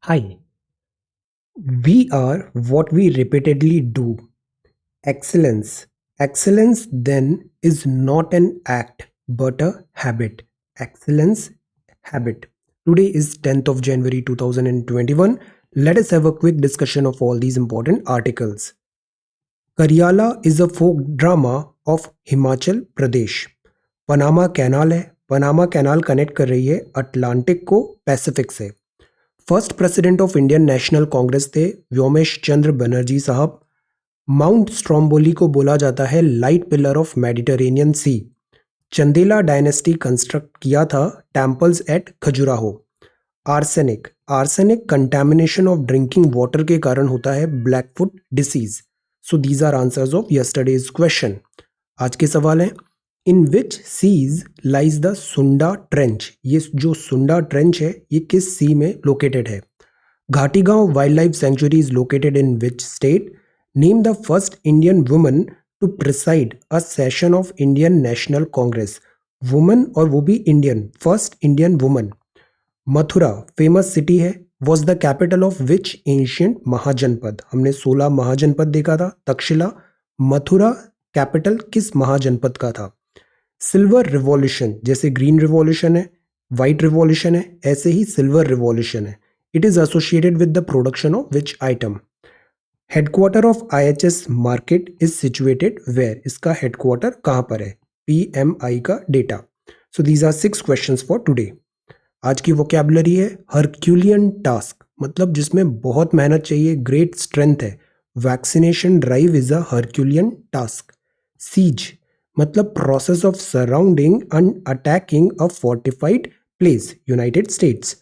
Hi, we are what we repeatedly do. Excellence. Excellence then is not an act but a habit. Excellence habit. Today is 10th of January 2021. Let us have a quick discussion of all these important articles. Karyala is a folk drama of Himachal Pradesh. Panama canal है. Panama canal connect कर रही है Atlantic को Pacific से. First president of Indian National Congress थे व्योमेश चंद्र बनर्जी साहब. Mount Stromboli को बोला जाता है light pillar of Mediterranean sea. Chandela dynasty construct किया था temples at Khajuraho. Arsenic. Arsenic contamination of drinking water के कारण होता है blackfoot disease. So these are answers of yesterday's question. आज के सवाल हैं. In which seas lies the Sunda trench. ये जो सुंडा ट्रेंच है ये किस सी में लोकेटेड है. Ghatigaon wild life sanctuary is located in which state. Name the first Indian woman to preside a session of Indian National Congress. Woman और वो भी Indian. First Indian woman. Mathura famous city है. Was the capital of which ancient mahajanapada. हमने 16 महाजनपद देखा था. Takshashila. Mathura capital किस महाजनपद का था. Silver revolution. जैसे ग्रीन रिवॉल्यूशन है, वाइट रिवॉल्यूशन है, ऐसे ही सिल्वर रिवॉल्यूशन है. It is associated with the production of which item. Headquarter of IHS market is situated where. इसका हेडक्वार्टर कहाँ पर है. PMI का data. So these are 6 questions for today. आज की वोकैबुलरी है हरक्यूलियन टास्क, मतलब जिसमें बहुत मेहनत चाहिए, ग्रेट स्ट्रेंथ है. Vaccination drive is a herculean task. Siege मतलब process of surrounding and attacking a fortified place. United States.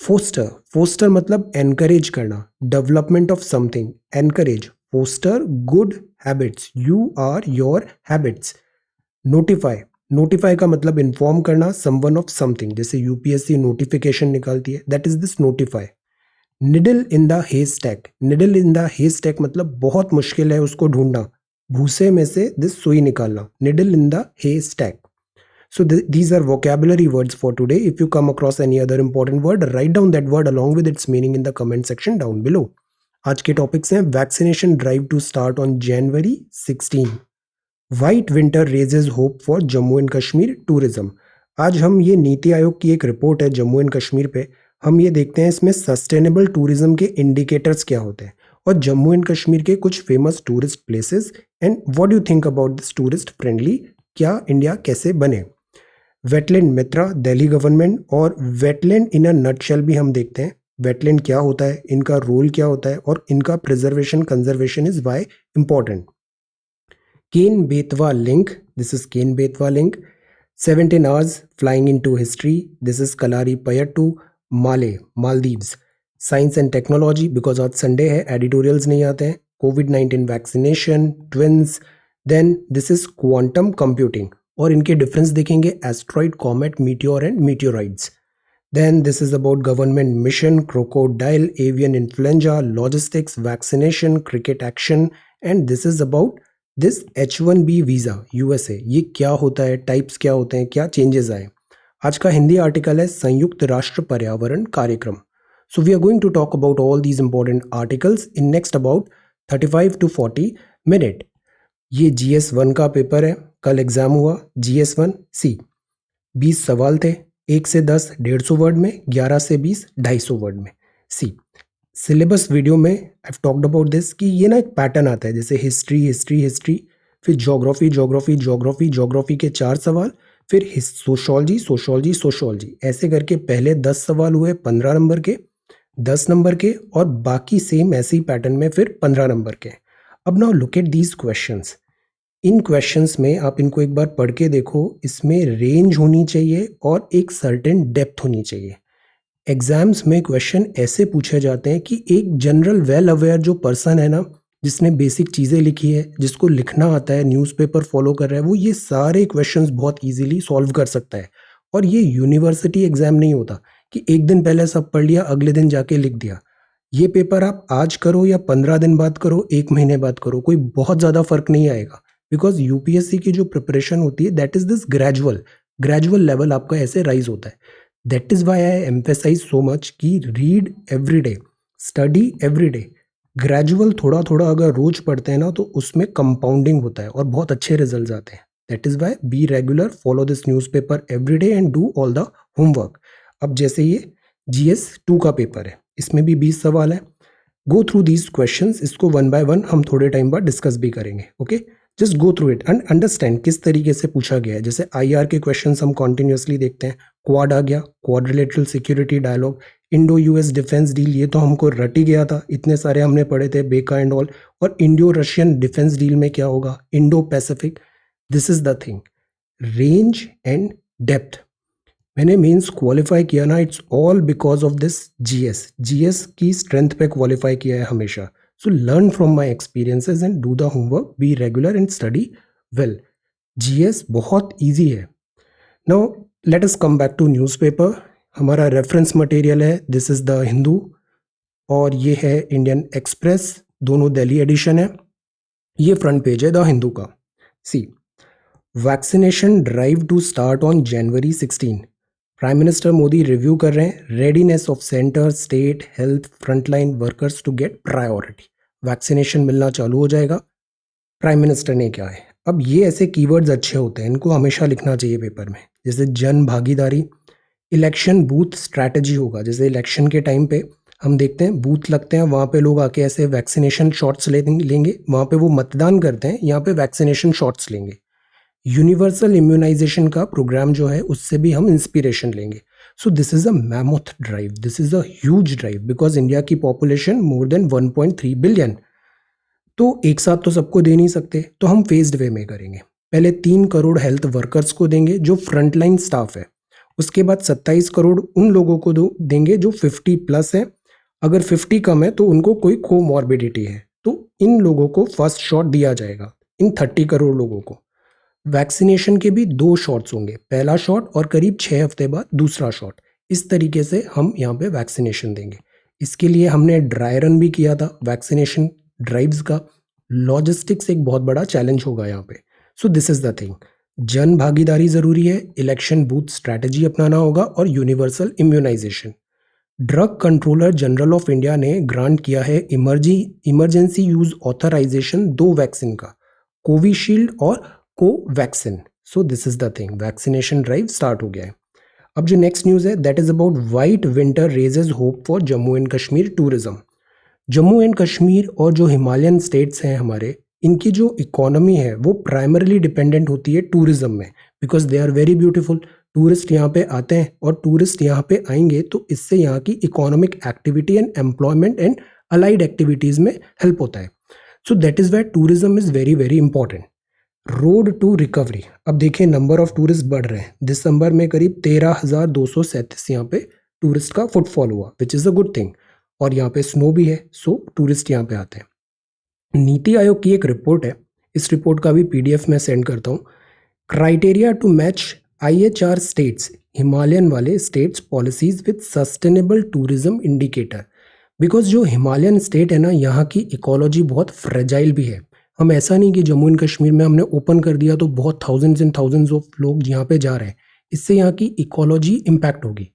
Foster. Foster मतलब एनकरेज करना. Development of something. Encourage. Foster good habits. You are your habits. Notify. Notify का मतलब inform करना someone of something. जैसे UPSC notification निकालती है, that is this notify. Needle in the haystack. Needle in the haystack मतलब बहुत मुश्किल है उसको ढूंढना, भूसे में से दिस सुई निकालना. Needle in the haystack. So these are vocabulary words for today. If you come across any other important word, write down that word along with its meaning in the comment section down below. आज के topics हैं. Vaccination drive to start on January 16. White winter raises hope for Jammu and Kashmir tourism. आज हम ये नीति आयोग की एक report है Jammu and Kashmir पे. हम ये देखते हैं इसमें सस्टेनेबल टूरिज्म के इंडिकेटर्स क्या होते हैं और जम्मू एंड कश्मीर के कुछ famous tourist places and what you think about this tourist friendly. क्या इंडिया कैसे बने. वेटलैंड मित्रा दिल्ली गवर्नमेंट और वेटलैंड इन अ नटशेल भी हम देखते हैं. वेटलैंड क्या होता है, इनका रोल क्या होता है और इनका preservation conservation is why important. Ken Betwa link. This is Ken Betwa link. 17 hours flying into history. This is Kalari Payattu. Male Maldives. Science and technology because आज संडे है, एडिटोरियल्स नहीं आते हैं. COVID-19 vaccination. Twins. Then this is quantum computing और इनके difference देखेंगे. Asteroid, comet, meteor and meteoroids. Then this is about government mission, crocodile, avian influenza, logistics, vaccination, cricket action. And this is about this H1B visa USA. ये क्या होता है, types क्या होते हैं, क्या चेंजेस आए. आज का हिंदी आर्टिकल है संयुक्त राष्ट्र पर्यावरण कार्यक्रम. So we are going to talk about all these important articles in next about 35 to 40 minute. ये GS1 का पेपर है, कल एग्जाम हुआ. GS1 C. 20 सवाल थे, 1 से 10 150 वर्ड में, 11 से 20 250 वर्ड में. C. सिलेबस वीडियो में आई टॉक्ड अबाउट दिस कि ये ना एक पैटर्न आता है, जैसे हिस्ट्री हिस्ट्री हिस्ट्री, फिर ज्योग्राफी ज्योग्राफी ज्योग्राफी ज्योग्राफी के 4 सवाल, फिर सोशोलॉजी सोशोलॉजी सोशोलॉजी. ऐसे करके पहले 10 सवाल हुए 15 नंबर के, 10 नंबर के, और बाकी सेम ऐसे ही पैटर्न में फिर 15 नंबर के. अब now look at these questions. In questions में आप इनको एक बार पढ़ के देखो. इसमें रेंज होनी चाहिए और एक सर्टेन डेप्थ होनी चाहिए. एग्जाम्स में क्वेश्चन ऐसे पूछे जाते हैं कि एक जनरल वेल अवेयर जो पर्सन है ना, जिसने बेसिक चीज़ें लिखी है, जिसको लिखना आता है, न्यूज़पेपर फॉलो कर रहा है, वो ये सारे क्वेश्चंस बहुत इजीली सॉल्व कर सकता है. और ये यूनिवर्सिटी एग्जाम नहीं होता कि एक दिन पहले सब पढ़ लिया, अगले दिन जाके लिख दिया. ये पेपर आप आज करो या 15 दिन बाद करो, 1 महीने बाद करो, कोई बहुत ज़्यादा फर्क नहीं आएगा. बिकॉज UPSC की जो प्रिपरेशन होती है that is this gradual level आपका ऐसे राइज होता है. That is why I emphasise so much कि read every day, study every day. Gradual थोड़ा थोड़ा अगर रोज पढ़ते हैं ना तो उसमें कंपाउंडिंग होता है और बहुत अच्छे रिजल्ट आते हैं। That is Y be regular, follow this newspaper every day and do all the homework. अब जैसे ये GS 2 का पेपर है, इसमें भी 20 सवाल है। गो थ्रू दीज क्वेश्चंस, इसको वन बाय वन हम थोड़े टाइम बाद डिस्कस भी करेंगे। Okay, just go through it and understand किस तरीके से पूछा गया है। जैसे IR के क्वेश्चंस हम कॉन्टिन्यूसली देखते हैं। क्वाड आ गया, quadrilateral security dialogue, Indo US defence deal, ये तो हमको रट ही गया था, इतने सारे हमने पढ़े थे, बेका एंड ऑल। और इंडो रशियन डिफेंस डील में क्या होगा, Indo Pacific. This is the thing, range and depth. मैंने मेंस क्वालिफाई किया ना, it's all because of this GS की स्ट्रेंथ पे क्वालिफाई किया है हमेशा। So learn from my experiences and do the homework, be regular and study well. GS बहुत easy है। Now let us come back to newspaper. हमारा reference material है, this is the Hindu और ये है इंडियन एक्सप्रेस, दोनों दिल्ली एडिशन है। ये फ्रंट पेज है द हिंदू का। See, vaccination drive to start on January 16। Prime minister Modi review कर रहे हैं, readiness of centre, state, health, frontline workers to get priority. Vaccination मिलना चालू हो जाएगा। प्राइम मिनिस्टर ने क्या है, अब ये ऐसे कीवर्ड्स अच्छे होते हैं, इनको हमेशा लिखना चाहिए पेपर में। जैसे जन भागीदारी, इलेक्शन बूथ स्ट्रैटेजी होगा। जैसे इलेक्शन के टाइम पे हम देखते हैं बूथ लगते हैं, वहाँ पे लोग आके ऐसे वैक्सीनेशन शॉट्स लेंगे, वहाँ पे वो मतदान करते हैं, यहाँ पे वैक्सीनेशन शॉट्स लेंगे। यूनिवर्सल इम्यूनाइजेशन का प्रोग्राम जो है उससे भी हम इंस्पिरेशन लेंगे। सो this is a mammoth drive, this is a huge drive because India की पॉपुलेशन मोर देन 1.3 बिलियन। तो एक साथ तो सबको दे नहीं सकते, तो हम फेज्ड वे में करेंगे। पहले 3 करोड़ हेल्थ वर्कर्स को देंगे जो फ्रंटलाइन स्टाफ है। उसके बाद 27 करोड़ उन लोगों को देंगे जो 50 प्लस है। अगर 50 कम है तो उनको कोई कोमॉर्बिडिटी है, तो इन लोगों को फर्स्ट शॉट दिया जाएगा, इन 30 करोड़ लोगों को। वैक्सीनेशन के भी 2 शॉट्स होंगे, पहला शॉट और करीब 6 हफ्ते बाद दूसरा शॉट। इस तरीके से हम यहाँ पे वैक्सीनेशन देंगे। इसके लिए हमने ड्राई रन भी किया था वैक्सीनेशन ड्राइव्स का। लॉजिस्टिक्स एक बहुत बड़ा चैलेंज होगा यहाँ पे। सो दिस इज द थिंग, जन भागीदारी जरूरी है, इलेक्शन बूथ स्ट्रैटेजी अपनाना होगा और universal immunisation. Drug controller general of India ने ग्रांट किया है इमरजेंसी यूज ऑथराइजेशन 2 वैक्सीन का, कोविशील्ड और Covaxin. So this is the thing, vaccination drive start हो गया है। अब जो नेक्स्ट न्यूज़ है that is about white winter raises hope for Jammu and Kashmir tourism. Jammu and Kashmir और जो हिमालयन स्टेट्स हैं हमारे, इनकी जो इकोनॉमी है वो प्राइमरली डिपेंडेंट होती है टूरिज्म में, because they are very beautiful. Tourist यहाँ पे आते हैं और टूरिस्ट यहाँ पे आएंगे तो इससे यहाँ की economic activity and employment and allied activities में हेल्प होता है। So that is why tourism is very very important. Road to recovery, अब देखिए नंबर ऑफ टूरिस्ट बढ़ रहे हैं। दिसंबर में करीब 13,237 यहाँ पे टूरिस्ट का फुटफॉल हुआ, which is a good thing. और यहाँ पे स्नो भी है, सो टूरिस्ट यहाँ पे आते हैं। नीति आयोग की एक रिपोर्ट है, इस रिपोर्ट का भी PDF में सेंड करता हूँ। Criteria to match IHR states, Himalayan वाले states policies with sustainable tourism indicator. Because जो हिमालयन स्टेट है ना, यहाँ की इकोलॉजी बहुत फ्रेजाइल भी है। हम ऐसा नहीं कि जम्मू एंड कश्मीर में हमने ओपन कर दिया तो बहुत थाउजेंड्स एंड थाउजेंड्स ऑफ लोग यहाँ पे जा रहे हैं, इससे यहाँ की इकोलॉजी इम्पैक्ट होगी।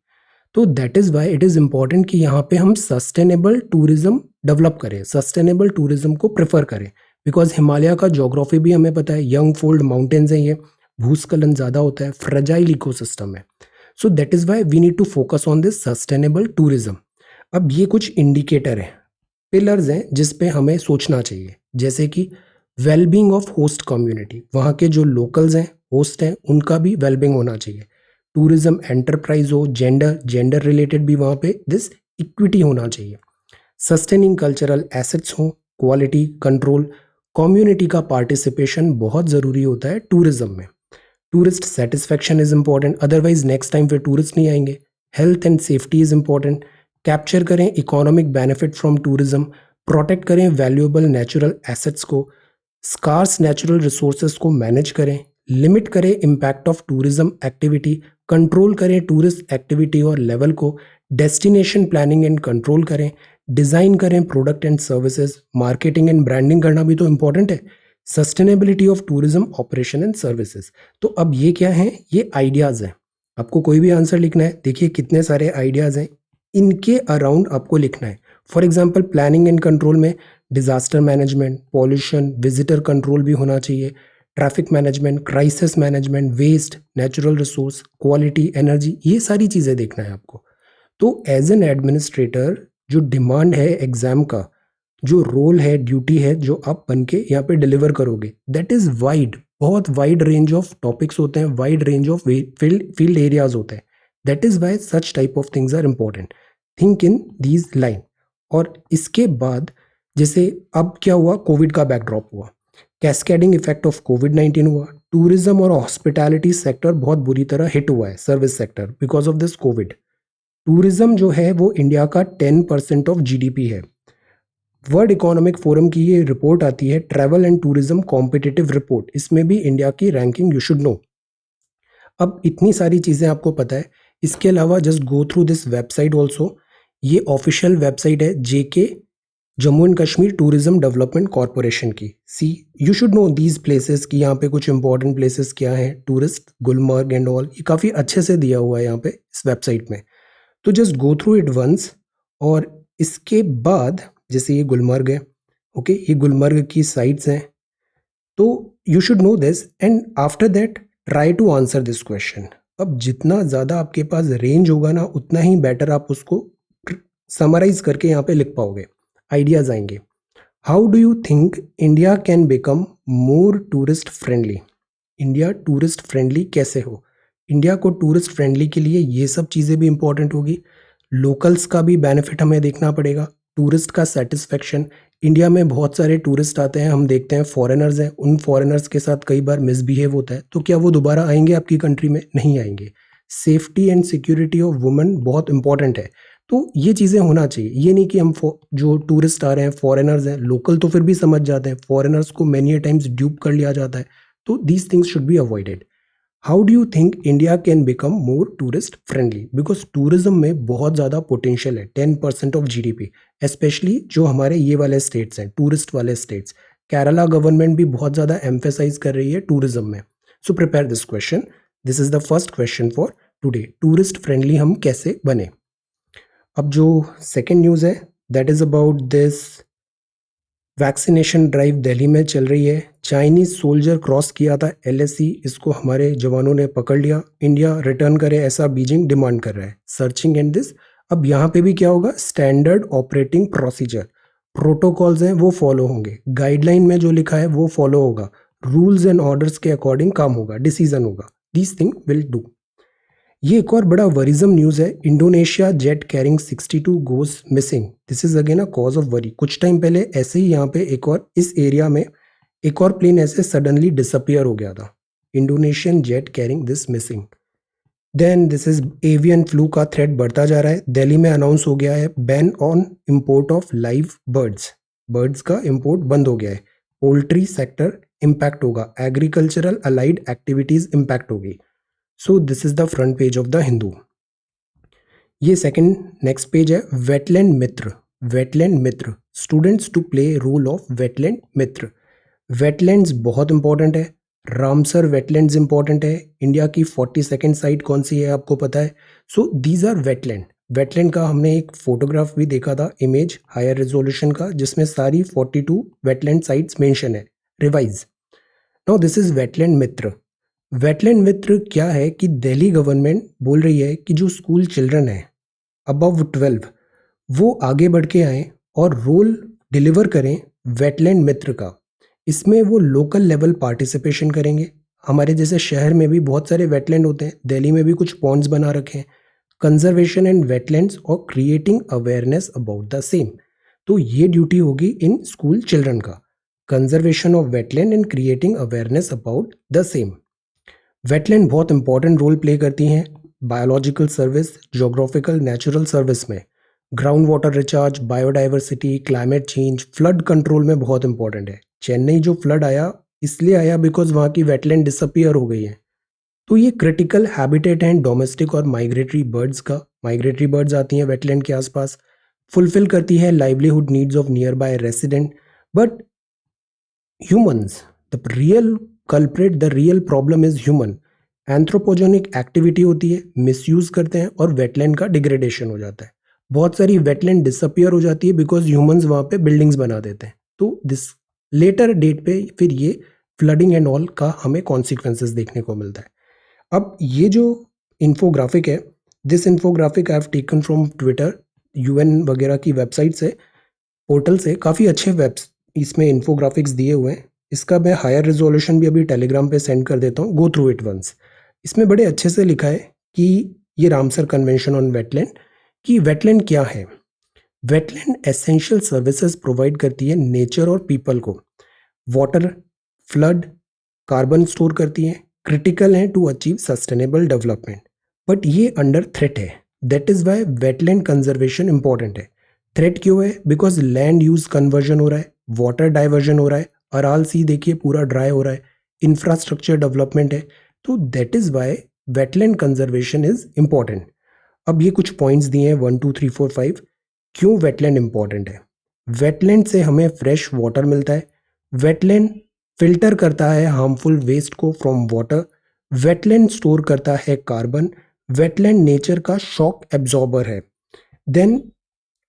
तो that is why it is important कि यहाँ पे हम सस्टेनेबल टूरिज्म डेवलप करें, सस्टेनेबल टूरिज्म को प्रेफर करें। बिकॉज हिमालय का जोग्राफी भी हमें पता है, यंग फोल्ड माउंटेन्स हैं, ये भूस्खलन ज़्यादा होता है, फ्रेजाइल इकोसिस्टम है। So that is why we need to focus on this sustainable tourism. अब ये कुछ इंडिकेटर हैं, पिलर्स हैं जिस पे हमें सोचना चाहिए, जैसे कि वेलबींग ऑफ होस्ट कम्युनिटी, वहाँ के जो लोकल्स हैं, होस्ट हैं, उनका भी वेलबींग होना चाहिए। टूरिज्म एंटरप्राइज हो, जेंडर रिलेटेड भी वहाँ पे दिस इक्विटी होना चाहिए। सस्टेनिंग कल्चरल एसेट्स हो, क्वालिटी कंट्रोल, कम्युनिटी का पार्टिसिपेशन बहुत ज़रूरी होता है टूरिज्म में। Tourist satisfaction is important, otherwise next time फिर टूरिस्ट नहीं आएंगे। Health and safety is important, capture करें economic benefit from tourism, protect करें वैल्यूएबल नेचुरल एसेट्स को, स्कार्स नेचुरल रिसोर्सेज को मैनेज करें, लिमिट करें impact of tourism activity, control करें टूरिस्ट एक्टिविटी और लेवल को, डेस्टिनेशन प्लानिंग एंड कंट्रोल करें, डिज़ाइन करें product and services, marketing and branding करना भी तो इम्पॉर्टेंट है। Sustainability of tourism operation and services. तो अब ये क्या है, ये आइडियाज़ हैं। आपको कोई भी आंसर लिखना है, देखिए कितने सारे आइडियाज़ हैं, इनके अराउंड आपको लिखना है। For example planning and control में disaster management, pollution, visitor control भी होना चाहिए, traffic management, crisis management, waste, natural resource, quality, energy, ये सारी चीज़ें देखना है आपको। तो एज एन एडमिनिस्ट्रेटर जो डिमांड है एग्ज़ाम का, जो रोल है, ड्यूटी है, जो आप बन के यहाँ पे डिलीवर करोगे, दैट इज़ वाइड, बहुत वाइड रेंज ऑफ टॉपिक्स होते हैं, wide range of field areas होते हैं। That is why such type of things are important. Think in these line. और इसके बाद जैसे अब क्या हुआ, कोविड का बैकड्रॉप हुआ, कैस्केडिंग इफेक्ट ऑफ कोविड-19 हुआ, टूरिज्म और हॉस्पिटैलिटी सेक्टर बहुत बुरी तरह हिट हुआ है, service sector, because of this Covid. Tourism जो है वो इंडिया का 10% ऑफ जीडीपी है। वर्ल्ड इकोनॉमिक फोरम की ये रिपोर्ट आती है, travel and tourism competitive report, इसमें भी इंडिया की रैंकिंग यू शुड नो। अब इतनी सारी चीज़ें आपको पता है, इसके अलावा just go through this website also. ये ऑफिशियल वेबसाइट है JK, Jammu and Kashmir tourism development corporation की। See you should know these places कि यहाँ पे कुछ इंपॉर्टेंट प्लेसेस क्या हैं, टूरिस्ट, गुलमर्ग एंड ऑल, ये काफ़ी अच्छे से दिया हुआ है यहाँ पे इस वेबसाइट में। तो just go through it once. और इसके बाद जैसे ये गुलमर्ग है, ओके, ये गुलमर्ग की साइट्स हैं, तो you should know this and after that try to answer this question. अब जितना ज़्यादा आपके पास रेंज होगा ना, उतना ही बेटर आप उसको समराइज करके यहाँ पे लिख पाओगे, आइडियाज आएंगे। How do you think India can become more tourist friendly? India tourist friendly कैसे हो? इंडिया को टूरिस्ट फ्रेंडली के लिए ये सब चीज़ें भी इंपॉर्टेंट होगी, लोकल्स का भी बेनिफिट हमें देखना पड़ेगा, टूरिस्ट का सेटिस्फेक्शन। इंडिया में बहुत सारे टूरिस्ट आते हैं, हम देखते हैं फॉरेनर्स हैं, उन फॉरेनर्स के साथ कई बार मिसबिहेव होता है, तो क्या वो दोबारा आएंगे आपकी कंट्री में? नहीं आएंगे। Safety and security of women बहुत इंपॉर्टेंट है। तो ये चीज़ें होना चाहिए। ये नहीं कि हम जो टूरिस्ट आ रहे हैं फॉरेनर्स हैं, लोकल तो फिर भी समझ जाते हैं, फॉरेनर्स को मैनी टाइम्स ड्यूप कर लिया जाता है। तो these things should be avoided. How do you think India can become more tourist friendly? Because tourism में बहुत ज़्यादा पोटेंशियल है, 10% ऑफ जीडीपी, स्पेशली जो हमारे ये वाले स्टेट्स हैं, टूरिस्ट वाले स्टेट्स। केरला गवर्नमेंट भी बहुत ज़्यादा एम्फेसाइज कर रही है टूरिज्म में। So prepare this question, this is the first question for today, tourist friendly हम कैसे बने। अब जो सेकेंड न्यूज़ है that is about this vaccination drive Delhi में चल रही है। चाइनीज सोल्जर क्रॉस किया था एलएसी, इसको हमारे जवानों ने पकड़ लिया। इंडिया रिटर्न करे ऐसा बीजिंग डिमांड कर रहा है। सर्चिंग एंड दिस, अब यहाँ पे भी क्या होगा, स्टैंडर्ड ऑपरेटिंग प्रोसीजर, प्रोटोकॉल्स हैं वो फॉलो होंगे, गाइडलाइन में जो लिखा है वो फॉलो होगा, रूल्स एंड ऑर्डर्स के अकॉर्डिंग काम होगा, डिसीजन होगा, दीज थिंग विल डू। ये एक और बड़ा वरिज्म न्यूज़ है, Indonesia jet carrying 62 goes missing, this is again a cause of worry. कुछ टाइम पहले ऐसे ही यहाँ पे एक और इस एरिया में एक और प्लेन ऐसे सडनली डिसअपियर हो गया था। Indonesian jet carrying this missing. Then this is avian flu का थ्रेट बढ़ता जा रहा है। दिल्ली में अनाउंस हो गया है ban on import of live birds, birds का इम्पोर्ट बंद हो गया है। पोल्ट्री सेक्टर इम्पैक्ट होगा, एग्रीकल्चरल अलाइड एक्टिविटीज इम्पैक्ट होगी। So this is the front page of the Hindu. ये सेकंड नेक्स्ट पेज है, wetland Mitra. Wetland Mitra, students to play role of wetland Mitra. Wetlands बहुत इंपॉर्टेंट है, रामसर वेटलैंड्स इंपॉर्टेंट है। India की 42nd site कौन सी है आपको पता है? सो दीज आर वेटलैंड। वेटलैंड का हमने एक फोटोग्राफ भी देखा था, इमेज हायर रेजोल्यूशन का, जिसमें सारी 42 वेटलैंड साइट्स मेंशन है। Revise now, this is wetland Mitra. Wetland Mitra क्या है कि दिल्ली गवर्नमेंट बोल रही है कि जो स्कूल चिल्ड्रन है अबव 12, वो आगे बढ़ के आए और रोल डिलीवर करें वेटलैंड मित्र का। इसमें वो लोकल लेवल पार्टिसिपेशन करेंगे। हमारे जैसे शहर में भी बहुत सारे वेटलैंड होते हैं, दिल्ली में भी कुछ पॉन्ड्स बना रखे हैं। कंजर्वेशन एंड वेटलैंड्स और creating awareness about the same, तो ये ड्यूटी होगी इन स्कूल चिल्ड्रन का, conservation of wetland and creating awareness about the same. Wetland बहुत इंपॉर्टेंट रोल प्ले करती हैं biological service, geographical natural service में, ground water recharge, biodiversity, climate change, flood control में बहुत इंपॉर्टेंट है। चेन्नई जो फ्लड आया इसलिए आया बिकॉज वहाँ की वेटलैंड डिसअपियर हो गई है। तो ये क्रिटिकल हैबिटेट हैं डोमेस्टिक और माइग्रेटरी बर्ड्स का। माइग्रेटरी बर्ड्स आती हैं वेटलैंड के आसपास, फुलफिल करती है livelihood needs of near by resident. But humans, the real culprit, the real problem is human. Anthropogenic activity होती है, मिसयूज करते हैं और वेटलैंड का डिग्रेडेशन हो जाता है। बहुत सारी वेटलैंड डिसअपियर हो जाती है बिकॉज ह्यूमंस वहाँ पे बिल्डिंग्स बना देते हैं। तो दिस लेटर डेट पे फिर ये फ्लडिंग एंड ऑल का हमें कॉन्सिक्वेंसेस देखने को मिलता है। अब ये जो इन्फोग्राफिक है, this infographic I have taken from Twitter, UN वगैरह की वेबसाइट से, पोर्टल से। काफ़ी अच्छे वेब्स इसमें इन्फोग्राफिक्स दिए हुए हैं। इसका मैं हायर रेजोल्यूशन भी अभी टेलीग्राम पे सेंड कर देता हूँ, गो थ्रू इट वंस। इसमें बड़े अच्छे से लिखा है कि ये रामसर कन्वेंशन ऑन वेटलैंड, कि वेटलैंड क्या है। वेटलैंड एसेंशियल सर्विसेज प्रोवाइड करती है नेचर और पीपल को। वाटर, फ्लड, कार्बन स्टोर करती हैं, क्रिटिकल हैं to achieve sustainable development. But ये अंडर थ्रेट है, that is why wetland conservation important है। थ्रेट क्यों है? बिकॉज लैंड यूज कन्वर्जन हो रहा है, वाटर डाइवर्जन हो रहा है, अराल सी देखिए पूरा ड्राई हो रहा है, इंफ्रास्ट्रक्चर डेवलपमेंट है। तो that is why wetland conservation is important. अब ये कुछ पॉइंट्स दिए हैं 1 2 3 4 5 क्यों वेटलैंड इंपॉर्टेंट है। वेटलैंड से हमें फ्रेश वाटर मिलता है। वेटलैंड फिल्टर करता है हार्मफुल वेस्ट को फ्रॉम वाटर। वेटलैंड स्टोर करता है कार्बन। वेटलैंड नेचर का शॉक एब्जॉर्बर है। देन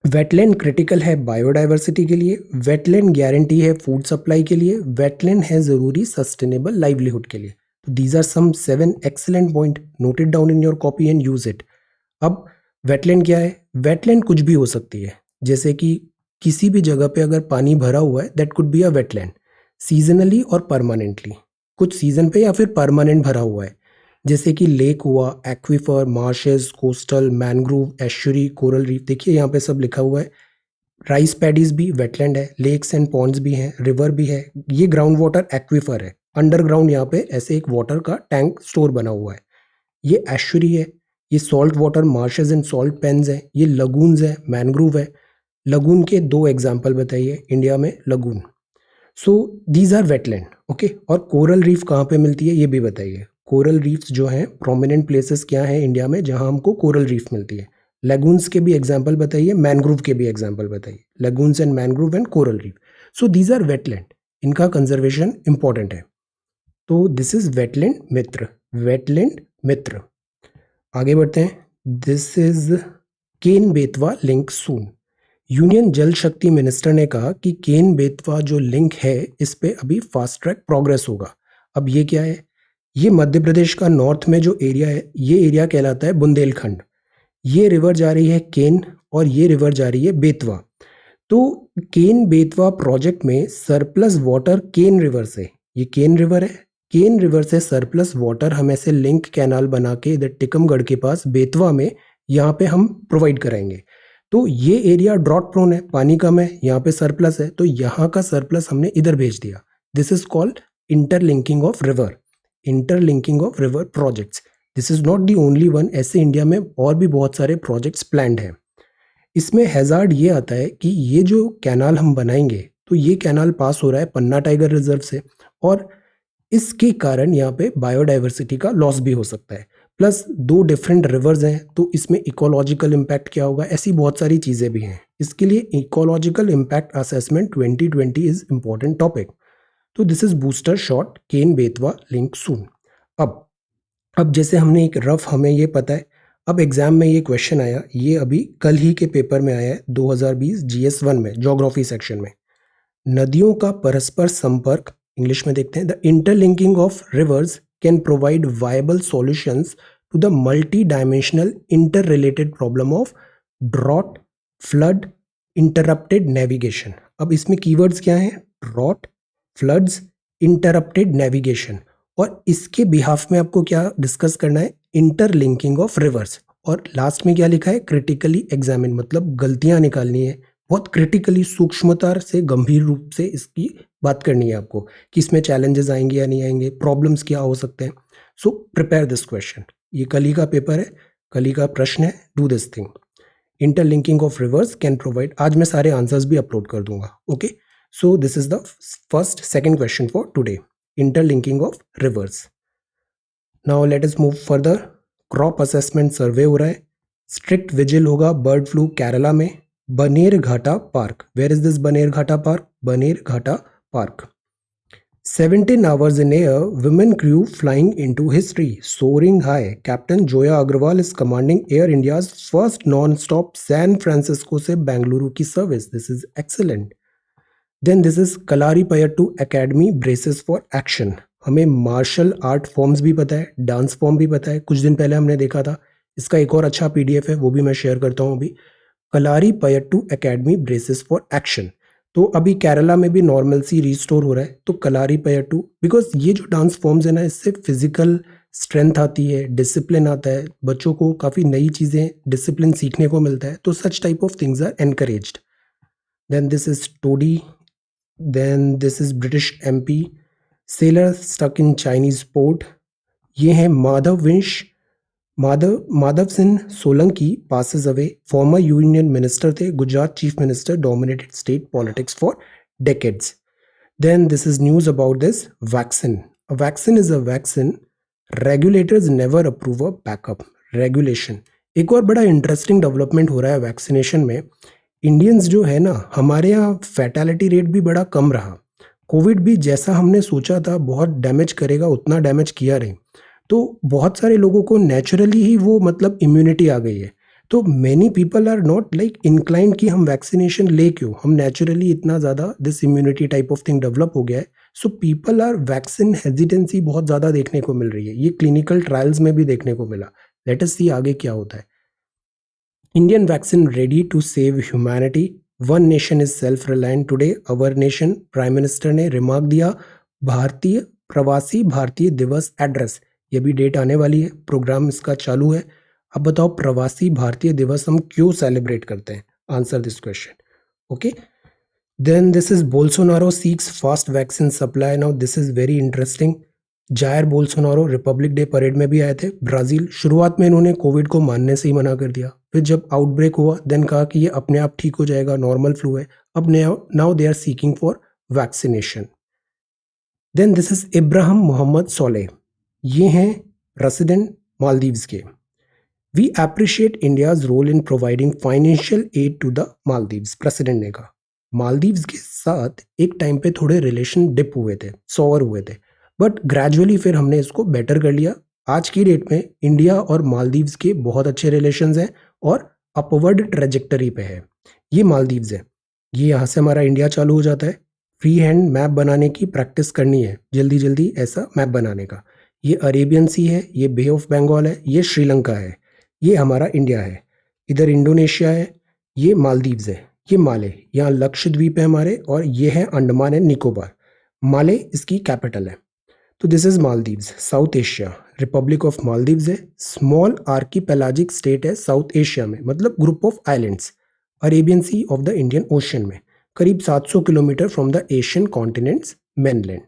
वेटलैंड क्रिटिकल है बायोडाइवर्सिटी के लिए। वेटलैंड गारंटी है फूड सप्लाई के लिए। वेटलैंड है ज़रूरी सस्टेनेबल लाइवलीहुड के लिए। तो these are some 7 excellent point, note it down in your copy and use it. अब वेटलैंड क्या है? वेटलैंड कुछ भी हो सकती है, जैसे कि किसी भी जगह पे अगर पानी भरा हुआ है, that could be a wetland, seasonally और परमानेंटली। कुछ सीजन पे या फिर परमानेंट भरा हुआ है, जैसे कि लेक हुआ, aquifer, marches, coastal, mangrove, estuary, coral reef. देखिए यहाँ पे सब लिखा हुआ है। राइस पैडीज भी वेटलैंड है, लेक्स एंड पॉन्ड्स भी हैं, रिवर भी है। ये ग्राउंड वाटर एक्वीफर है, अंडरग्राउंड यहाँ पे ऐसे एक वाटर का टैंक स्टोर बना हुआ है। ये एस्चुरी है, ये salt water marshes and salt pans है। ये लगून्स है, मैनग्रोव है। लगून के दो एग्जाम्पल बताइए इंडिया में lagoon. So these are wetland, okay. और कोरल रीफ कहाँ पे मिलती है ये भी बताइए। कोरल रीफ्स जो हैं, प्रोमिनेंट प्लेसेस क्या हैं इंडिया में जहाँ हमको कोरल रीफ मिलती है। लेगून्स के भी एग्जाम्पल बताइए, मैनग्रोव के भी एग्जाम्पल बताइए। Lagoons and mangrove and coral reef, so these are wetland, इनका कंजर्वेशन इंपॉर्टेंट है। तो this is wetland Mitra, wetland Mitra. आगे बढ़ते हैं। This is Ken Betwa link soon. Union Jal Shakti minister ने कहा कि केन बेतवा जो लिंक है इस पे अभी फास्ट ट्रैक प्रोग्रेस होगा। अब ये क्या है? ये मध्य प्रदेश का नॉर्थ में जो एरिया है, ये एरिया कहलाता है बुंदेलखंड। ये रिवर जा रही है केन और ये रिवर जा रही है बेतवा। तो केन बेतवा प्रोजेक्ट में सरप्लस वाटर केन रिवर से, ये केन रिवर है, केन रिवर से सरप्लस वाटर हम ऐसे लिंक कैनाल बना के इधर टिकमगढ़ के पास बेतवा में यहाँ पे हम प्रोवाइड कराएंगे। तो ये एरिया ड्रॉट प्रोन है, पानी कम है, यहाँ पे सरप्लस है, तो यहाँ का सरप्लस हमने इधर भेज दिया। This is called interlinking of river, interlinking of river projects. This is not the only one, ऐसे इंडिया में और भी बहुत सारे प्रोजेक्ट्स प्लान्ड हैं। इसमें हैजार्ड ये आता है कि ये जो कैनाल हम बनाएंगे, तो ये कैनाल पास हो रहा है पन्ना टाइगर रिजर्व से, और इसके कारण यहाँ पे बायोडाइवर्सिटी का लॉस भी हो सकता है। प्लस दो डिफरेंट रिवर्स हैं, तो इसमें इकोलॉजिकल इम्पैक्ट क्या होगा, ऐसी बहुत सारी चीज़ें भी हैं। इसके लिए ecological impact assessment 2020 is important topic. तो this is booster shot Ken Betwa link soon. अब जैसे हमने एक रफ, हमें ये पता है। अब एग्जाम में ये क्वेश्चन आया, ये अभी कल ही के पेपर में आया है 2020 GS1 में, ज्योग्राफी सेक्शन में। नदियों का परस्पर संपर्क, इंग्लिश में देखते हैं, the interlinking of rivers can provide viable solutions to the multi dimensional inter related problem of drought, flood, interrupted navigation. अब इसमें कीवर्ड्स क्या हैं? Drought, floods, interrupted navigation. और इसके बिहाफ में आपको क्या डिस्कस करना है? Interlinking of rivers. और लास्ट में क्या लिखा है? क्रिटिकली एग्जामिन, मतलब गलतियां निकालनी है, बहुत क्रिटिकली, सूक्ष्मता से, गंभीर रूप से इसकी बात करनी है आपको कि इसमें चैलेंजेस आएंगे या नहीं आएंगे, प्रॉब्लम्स क्या हो सकते हैं। So prepare this question. ये कल ही का पेपर है, कल ही का प्रश्न है। Do this thing. Interlinking of rivers can provide, आज मैं सारे आंसर्स भी अपलोड कर दूंगा, okay. So this is the first second question for today, interlinking of rivers. Now let us move further. Crop assessment survey हो रहा है, strict vigil होगा बर्ड फ्लू केरला में। बनेर घाटा पार्क, वेयर इज दिस बनेर घाटा पार्क? बनेर घाटा park. 17 hours in air, women crew flying into history, soaring high. Captain Joya Agrawal is commanding Air India's first non-stop San Francisco से बेंगलुरु की service. This is excellent. Then this is Kalari Payattu Academy braces for action. हमें martial art forms भी पता है, dance form भी पता है, कुछ दिन पहले हमने देखा था. इसका एक और अच्छा पीडीएफ है, वो भी मैं शेयर करता हूँ अभी. कलारी Payattu academy braces for action. तो अभी केरला में भी नॉर्मल सी रिस्टोर हो रहा है, तो कलारी पयट्टू, बिकॉज ये जो डांस फॉर्म्स है ना, इससे फिजिकल स्ट्रेंथ आती है, डिसिप्लिन आता है, बच्चों को काफ़ी नई चीज़ें डिसिप्लिन सीखने को मिलता है, तो such type of things are encouraged. Then this is टोडी. Then this is British MP. Sailor stuck in Chinese port. ये है माधव विंश. Madhav Singh Solanki passes away. Former union minister थे, Gujarat chief minister, dominated state politics for decades. Then this is news about this vaccine. A vaccine is a vaccine. Regulators never approve a backup. Regulation. एक और बड़ा interesting development हो रहा है vaccination में. Indians जो है ना, हमारे यहाँ फैटेलिटी रेट भी बड़ा कम रहा. कोविड भी जैसा हमने सोचा था बहुत डैमेज करेगा, उतना डैमेज किया नहीं. तो बहुत सारे लोगों को नेचुरली ही वो मतलब इम्यूनिटी आ गई है. तो many people are not like inclined कि हम वैक्सीनेशन ले क्यों, हम नेचुरली इतना ज़्यादा this immunity type of thing develop हो गया है. So people are vaccine hesitancy बहुत ज़्यादा देखने को मिल रही है. ये क्लिनिकल ट्रायल्स में भी देखने को मिला. लेट अस सी आगे क्या होता है. Indian vaccine ready to save humanity. One nation is self reliant today, our nation. Prime minister ने रिमार्क दिया. भारतीय प्रवासी भारतीय दिवस एड्रेस. ये भी डेट आने वाली है, प्रोग्राम इसका चालू है. अब बताओ प्रवासी भारतीय दिवस हम क्यों सेलिब्रेट करते हैं? Answer this question. Okay. Then this is Bolsonaro seeks fast vaccine supply. Now this is very interesting. Jair Bolsonaro republic day parade में भी आए थे, ब्राजील. शुरुआत में इन्होंने कोविड को मानने से ही मना कर दिया, फिर जब आउटब्रेक हुआ देन कहा कि ये अपने आप ठीक हो जाएगा, नॉर्मल फ्लू है. अब now they are seeking for vaccination. Then this is Ibrahim Mohamed Solih. ये हैं रेसिडेंट मालदीव्स के. We appreciate India's role in providing financial aid to the Maldives. President ने कहा. मालदीव्स के साथ एक टाइम पे थोड़े रिलेशन डिप हुए थे, सॉवर हुए थे, बट ग्रेजुअली फिर हमने इसको बेटर कर लिया. आज की डेट में इंडिया और मालदीव्स के बहुत अच्छे रिलेशंस हैं और अपवर्ड ट्रेजेक्टरी पे है. ये मालदीव्स है, ये यहाँ से हमारा इंडिया चालू हो जाता है. फ्री हैंड मैप बनाने की प्रैक्टिस करनी है, जल्दी जल्दी ऐसा मैप बनाने का. ये अरेबियन सी है, ये बे ऑफ बंगाल है, ये श्रीलंका है, ये हमारा इंडिया है. इधर इंडोनेशिया है, ये मालदीव्स है, ये माले, यहाँ लक्षद्वीप है हमारे, और ये है अंडमान एंड निकोबार. माले इसकी कैपिटल है. तो this is Maldives, South Asia. Republic of Maldives है, स्मॉल आर्कीपेलाजिक स्टेट है साउथ एशिया में, मतलब group of islands Arabian sea of the Indian ocean में, करीब 700 kilometre from the Asian continents mainland.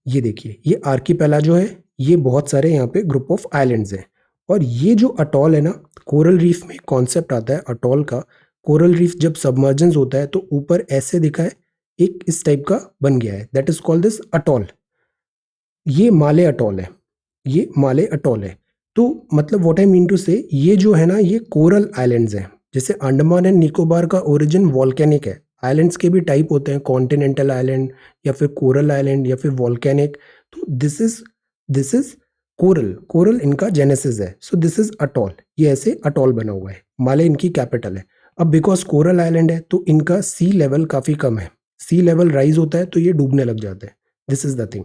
ये देखिए, ये आर्कीपेलाजो है, ये बहुत सारे यहाँ पे ग्रुप ऑफ आइलैंड्स हैं. और ये जो अटॉल है ना, कोरल रीफ में कॉन्सेप्ट आता है अटॉल का. कोरल रीफ जब सबमर्जेंस होता है तो ऊपर ऐसे दिखा है, एक इस टाइप का बन गया है, that is called this atoll. ये माले अटॉल है, ये माले अटॉल है. तो मतलब व्हाट आई मीन टू से, ये जो है ना, ये कोरल आइलैंड्स हैं. जैसे अंडमान एंड निकोबार का ओरिजिन वॉल्केनिक है. आइलैंड्स के भी टाइप होते हैं, कॉन्टिनेंटल आइलैंड या फिर कोरल आइलैंड या फिर वॉल्केनिक. तो दिस इज कोरल. कोरल इनका जेनेसिस है. So this is atoll. ये ऐसे अटॉल बना हुआ है. माले इनकी कैपिटल है. अब बिकॉज कोरल आइलैंड है तो इनका सी लेवल काफ़ी कम है. सी लेवल राइज होता है तो ये डूबने लग जाते हैं. This is the thing.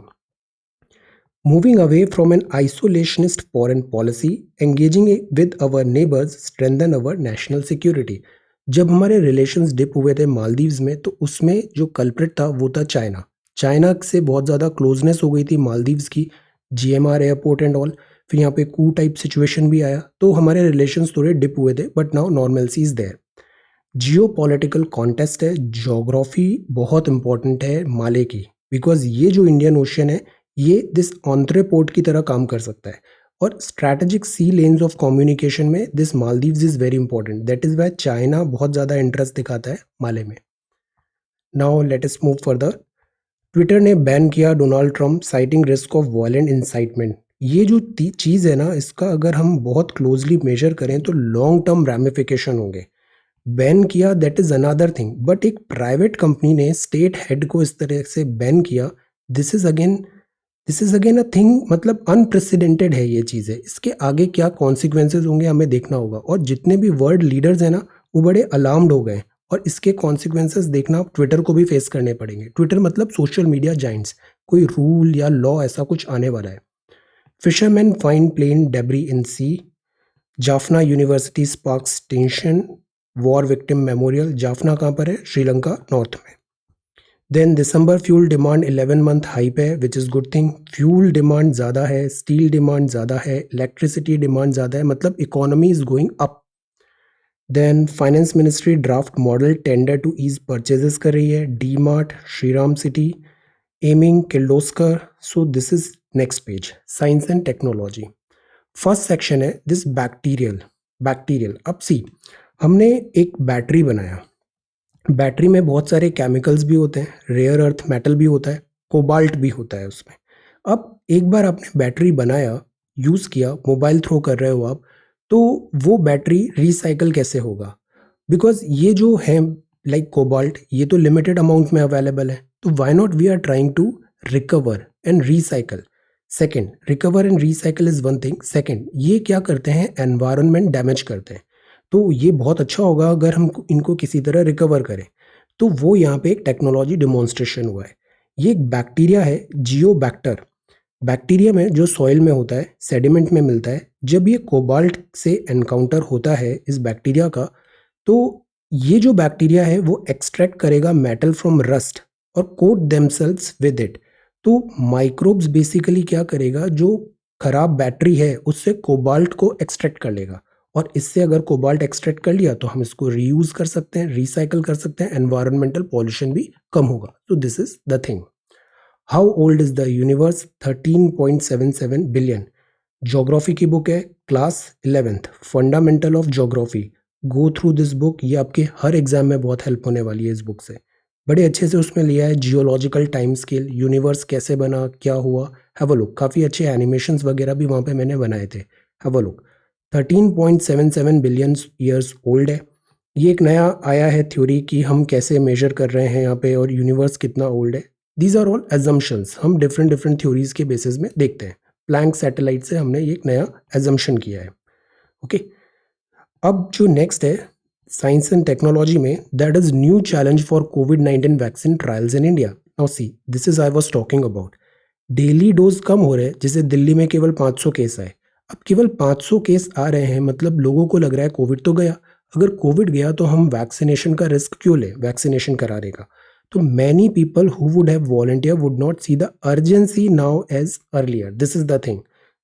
Moving away from an isolationist foreign policy, engaging with our neighbors strengthen our national security. जब हमारे रिलेशंस डिप हुए थे मालदीव्स में, तो उसमें जो कल्प्रिट था वो था चाइना. चाइना से बहुत ज़्यादा क्लोजनेस हो गई थी मालदीव्स की, जीएमआर एयरपोर्ट एंड ऑल. फिर यहाँ पे कू टाइप सिचुएशन भी आया, तो हमारे रिलेशंस थोड़े डिप हुए थे, but now normalcy is there. Geo political contest है, जोग्राफी बहुत इंपॉर्टेंट है माले की, बिकॉज ये जो इंडियन ओशन है, ये दिस ऑन्ट्रेपोर्ट की तरह काम कर सकता है. और strategic sea lanes of communication में this Maldives is very important. That is why China बहुत ज़्यादा इंटरेस्ट दिखाता है माले में. Now let us move further. Twitter ने बैन किया Donald Trump, citing risk of violent incitement. ये जो चीज़ है ना, इसका अगर हम बहुत क्लोजली मेजर करें तो लॉन्ग टर्म रैमिफिकेशन होंगे. बैन किया that is another thing, but एक प्राइवेट कंपनी ने स्टेट हेड को इस तरह से बैन किया, this is again a thing, मतलब अनप्रेसिडेंटेड है ये चीज़ें। इसके आगे क्या कॉन्सिक्वेंसेज होंगे हमें देखना होगा। और जितने भी वर्ल्ड लीडर्स हैं ना, वो बड़े अलार्म्ड हो गए हैं। और इसके कॉन्सिक्वेंसेज देखना आप ट्विटर को भी फेस करने पड़ेंगे। ट्विटर मतलब सोशल मीडिया जाइंट्स, कोई रूल या लॉ ऐसा कुछ आने वाला है। Fisherman find plane debris in sea, Jaffna university sparks tension, war victim memorial. Jaffna कहाँ पर है? श्रीलंका नॉर्थ में। Then December fuel demand 11 month high पे है, which is good thing. Fuel demand ज़्यादा है, स्टील डिमांड ज़्यादा है, इलेक्ट्रिसिटी डिमांड ज़्यादा है, मतलब economy is going up. Then finance ministry draft model tender to ease purchases कर रही है। डी मार्ट, श्रीराम सिटी, एमिंग, Kirloskar. So this is next page, science and technology. First section है दिस बैक्टीरियल। बैक्टीरियल, अब सी, हमने एक बैटरी बनाया। बैटरी में बहुत सारे केमिकल्स भी होते हैं, रेयर अर्थ मेटल भी होता है, कोबाल्ट भी होता है उसमें। अब एक बार आपने बैटरी बनाया, यूज़ किया, मोबाइल थ्रो कर रहे हो आप, तो वो बैटरी रिसाइकल कैसे होगा? बिकॉज ये जो है लाइक कोबाल्ट, ये तो लिमिटेड अमाउंट में अवेलेबल है, तो why not we are trying to recover and recycle. Second, recover and recycle is one thing. Second, ये क्या करते हैं? एनवायरनमेंट डैमेज करते हैं। तो ये बहुत अच्छा होगा अगर हम इनको किसी तरह रिकवर करें। तो वो यहाँ पे एक टेक्नोलॉजी डिमॉन्स्ट्रेशन हुआ है। ये एक बैक्टीरिया है, जियोबैक्टर। बैक्टीरिया में जो सॉइल में होता है, सेडिमेंट में मिलता है, जब ये कोबाल्ट से एनकाउंटर होता है इस बैक्टीरिया का, तो ये जो बैक्टीरिया है वो एक्सट्रैक्ट करेगा मेटल फ्रॉम रस्ट और कोट देमसेल्व्स विद इट। तो माइक्रोब्स बेसिकली क्या करेगा, जो खराब बैटरी है उससे कोबाल्ट को एक्सट्रैक्ट कर लेगा। और इससे अगर कोबाल्ट एक्सट्रैक्ट कर लिया तो हम इसको रीयूज कर सकते हैं, रिसाइकल कर सकते हैं, एनवायरमेंटल पॉल्यूशन भी कम होगा। तो this is the thing. How old is the universe? 13.77 billion. Geography की बुक है, class 11th, fundamental of geography. Go through this book, ये आपके हर एग्जाम में बहुत हेल्प होने वाली है इस बुक से। बड़े अच्छे से उसमें लिया है जियोलॉजिकल टाइम स्केल, यूनिवर्स कैसे बना, क्या हुआ। हैव अ लुक, काफ़ी अच्छे एनिमेशंस वगैरह भी वहाँ पे मैंने बनाए थे। Have a look. 13.77 billion years old है। ये एक नया आया है थ्योरी कि हम कैसे मेजर कर रहे हैं यहाँ पे और यूनिवर्स कितना ओल्ड है। दीज आर ऑल एजम्पशंस, हम डिफरेंट डिफरेंट थ्योरीज के बेसिस में देखते हैं। प्लैंक सैटेलाइट से हमने ये एक नया एजम्पशन किया है। ओके, अब जो नेक्स्ट है साइंस एंड टेक्नोलॉजी में, that is new challenge for कोविड-19 vaccine trials in India. Now see, this is I was talking about. Daily dose कम हो रहे हैं, जैसे दिल्ली में केवल 500 केस आए। अब केवल 500 केस आ रहे हैं, मतलब लोगों को लग रहा है कोविड तो गया। अगर कोविड गया तो हम वैक्सीनेशन का रिस्क क्यों लें वैक्सीनेशन कराने का? तो many people who would have volunteer would not see the urgency now as earlier. This is the thing.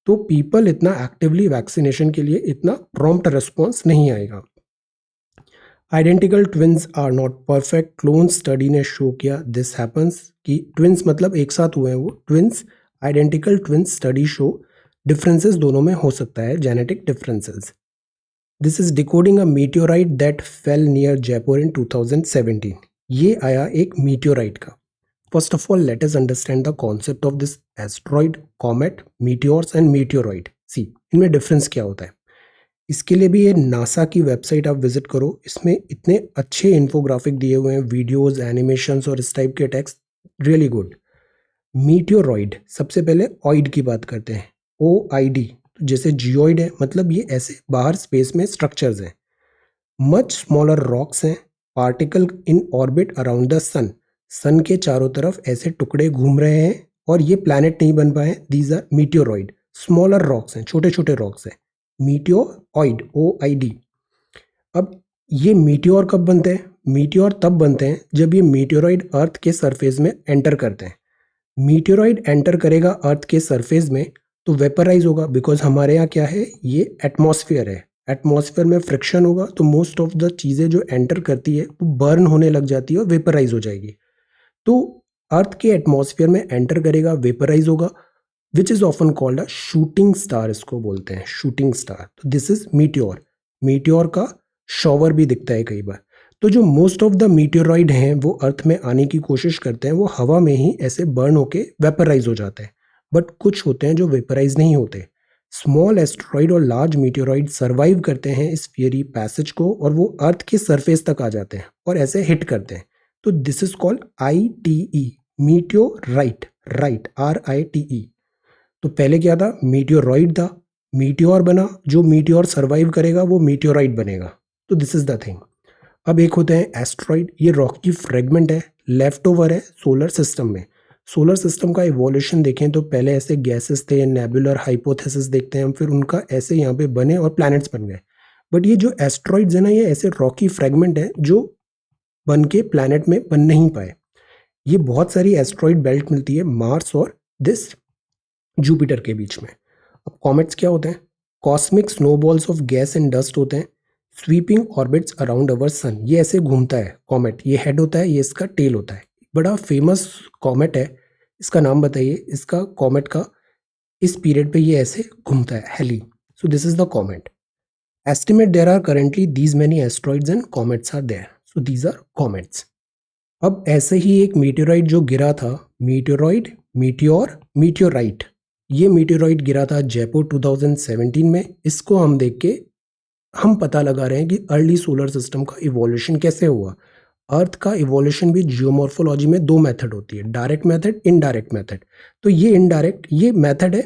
तो पीपल इतना एक्टिवली वैक्सीनेशन के लिए इतना प्रॉम्प्ट रिस्पॉन्स नहीं आएगा। Identical twins are not perfect, clone study ने शो किया this happens, कि ट्विन्स मतलब एक साथ हुए हैं वो twins. Identical twins study show differences दोनों में हो सकता है, genetic differences. This is decoding a meteorite that fell near Jaipur in 2017। ये आया एक मीटियोराइट का। First of all let us understand the concept of this asteroid, comet, meteors and meteorite. See, इनमें डिफरेंस क्या होता है? इसके लिए भी ये नासा की वेबसाइट आप विजिट करो, इसमें इतने अच्छे इन्फोग्राफिक दिए हुए हैं, वीडियोस, एनिमेशंस और इस टाइप के टेक्स्ट, रियली गुड। मीटियोरॉइड, सबसे पहले ऑइड की बात करते हैं। ओ आई डी, जैसे जियोइड है, मतलब ये ऐसे बाहर स्पेस में स्ट्रक्चर्स हैं। मच स्मॉलर रॉक्स हैं, particle in orbit around the sun. Sun के चारों तरफ ऐसे टुकड़े घूम रहे हैं और ये प्लैनेट नहीं बन पाए। These are meteoroid. Smaller rocks हैं, छोटे छोटे रॉक्स हैं। Meteoroid, O I D. अब ये मीटियोर कब बनते हैं? मीटियोर तब बनते हैं जब ये मीटियोरॉइड अर्थ के सरफेस में एंटर करते हैं। मीटियोरॉइड एंटर करेगा अर्थ के सरफेस में तो वेपराइज होगा, बिकॉज हमारे यहाँ क्या है, ये एटमॉस्फेयर है। एटमॉस्फेयर में फ्रिक्शन होगा तो मोस्ट ऑफ द चीज़ें जो एंटर करती है वो बर्न होने लग जाती है और वेपराइज हो जाएगी। तो अर्थ के एटमॉस्फेयर में एंटर करेगा, वेपराइज होगा, which is often called a shooting star, इसको बोलते हैं शूटिंग स्टार। तो दिस इज मीटियोर। मीटियोर का शॉवर भी दिखता है कई बार। तो जो मोस्ट ऑफ द मीटियोरॉइड हैं वो अर्थ में आने की कोशिश करते हैं, वो हवा में ही ऐसे बर्न होके वेपराइज हो जाते हैं। बट कुछ होते हैं जो वेपराइज नहीं होते। स्मॉल एस्ट्रॉइड और लार्ज मीटियोरॉइड सर्वाइव करते हैं इस फियरी पैसेज को, और वो अर्थ के सरफेस तक आ जाते हैं और ऐसे हिट करते हैं। तो this is called I T E, meteorite, right, RITE। तो पहले क्या था, मीटियोरॉइड था, मीटियोर बना, जो मीटियोर सर्वाइव करेगा वो मीटियोराइट बनेगा। तो दिस इज द थिंग। अब एक होते हैं एस्ट्रॉइड, ये रॉक की फ्रेगमेंट है, लेफ्ट ओवर है सोलर सिस्टम में। सोलर सिस्टम का इवोल्यूशन देखें तो पहले ऐसे गैसेस थे, नेबुलर हाइपोथेसिस देखते हैं हम, फिर उनका ऐसे यहाँ पे बने और प्लैनेट्स बन गए। बट ये जो एस्ट्रॉइड्स है ना, ये ऐसे रॉकी फ्रेगमेंट है जो बन के प्लैनेट में बन नहीं पाए। ये बहुत सारी एस्ट्रॉइड बेल्ट मिलती है मार्स और दिस जुपिटर के बीच में। अब कॉमेट्स क्या होते हैं, cosmic snowballs of gas and dust होते हैं, sweeping orbits around our sun. ये ऐसे घूमता है कॉमेट, ये हेड होता है, ये इसका टेल होता है। बड़ा फेमस कॉमेट है, इसका नाम बताइए, इसका कॉमेट का इस पीरियड पे ये ऐसे घूमता है, Halley. So this is the comet. Estimate there are currently these many asteroids and comets are there, so these are comets. अब ऐसे ही एक मीटियोराइट जो गिरा था, मीटियोरॉइड, मीटियोर, मीटियोराइट, ये मीटियोराइट गिरा था जयपुर 2017 में। इसको हम देख के हम पता लगा रहे हैं कि अर्ली सोलर सिस्टम का इवोल्यूशन कैसे हुआ। अर्थ का इवोल्यूशन भी जियोमॉर्फोलॉजी में दो मेथड होती है, डायरेक्ट मेथड, इनडायरेक्ट मेथड। तो ये इनडायरेक्ट, ये मेथड है,